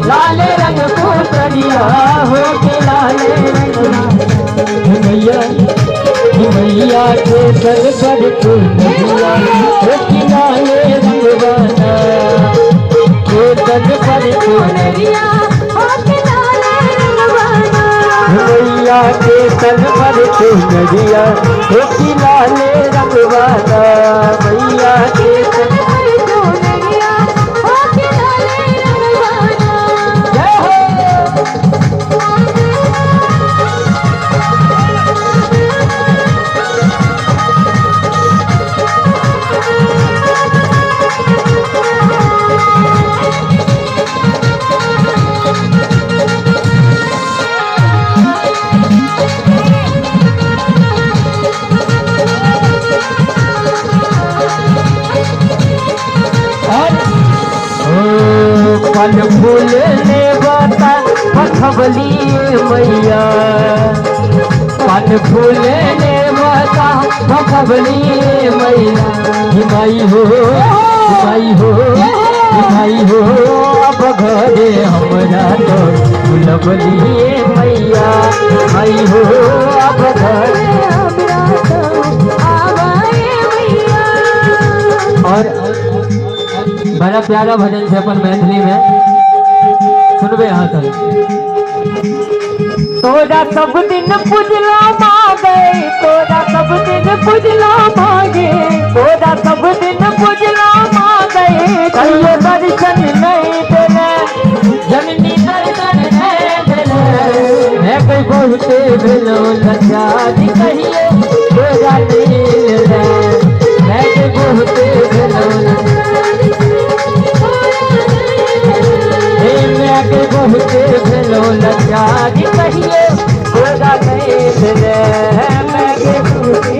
लाल रंग पुतरिया हो के लाल मैया मैया के तन पर पुतरिया हो के लाल रंगवाना के तन पर पुतरिया हो के लाल रंगवाना मैया के तन पर पुतरिया हो के लाल रंगवाना मैया के तन पर पुतरिया हो के लाल रंगवाना। जय हो फल फूल ने बता पखबली मैया फल फूल ने बता पखबली मैया माई हो माई हो माई हो अब घरे हमरा तो फुलबली मैया माई हो अब घरे हमरा तो आवाए मैया। और बड़ा प्यारा भजन है अपन मैथिली में सुनबे यहाँ तक। तोरा सब दिन पूजला मांगे तोरा सब दिन पूजला मांगे तोरा सब दिन पूजला मांगे कहियो दर्शन नहीं देले जननी दर्शन नहीं देले मैं कोई बहुते भेलो लज्जादी कहिए तोरा नहीं ले मैं कोई बहुते भेलो के बहुते भेलो लज्जादी कहिए होगा नहीं मैं के बहुते